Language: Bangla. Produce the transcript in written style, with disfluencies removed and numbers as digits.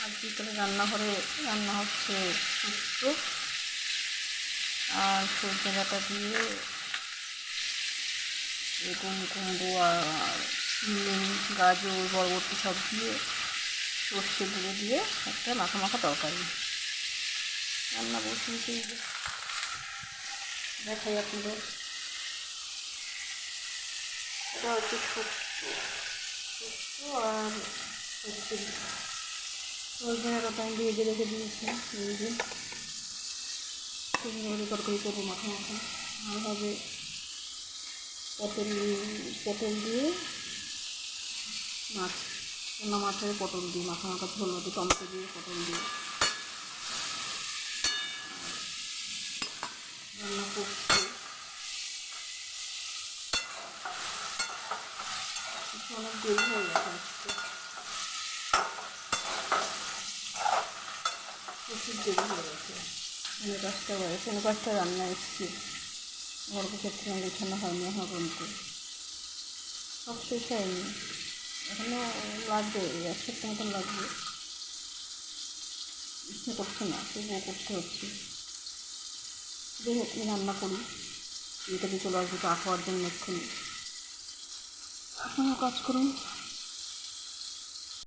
আর বিকেলে রান্নাঘরে রান্না হচ্ছে শুক্তো আর সজনে ডাঁটা দিয়ে বেগুন কুমড়ো আর শিম গাজর বরবটি সব দিয়ে সর্ষে গুঁড়ো দিয়ে একটা মাখা মাখা তরকারি রান্না বসিয়েছি। দেখাই আপনাদের, এটা হচ্ছে শুক্তো আর হচ্ছে সজনে ডাঁটা আমি ভেজে রেখে দিয়েছি। ভেজে সুন্দর তরকারি করবো মাখা মাখা। আর হবে পটল দিয়ে মাছ, অন্য মাছের পটল দিয়ে মাখা মাখা ঝোল মতো টমেটো দিয়ে পটল দিয়ে রান্না করছি। অনেক দেরি হয়ে গেছে, আজকে প্রচুর দেরি হয়ে গেছে। সাড়ে 5টা বাজে, সাড়ে 5টা রান্না এসেছি। গল্প ক্ষেত্রে গোছানো হয়নি এখন পর্যন্ত, সব শেষ হয়নি, এখনও লাগবে 1 সপ্তাহ মতন লাগবে। ইচ্ছে করছে না, তবুও করতে হচ্ছে। যাই হোক, আমি রান্না করি। এটাকে চলে আসবে চা খাওয়ার জন্য এক্ষুনি। এখনও কাজ করুন।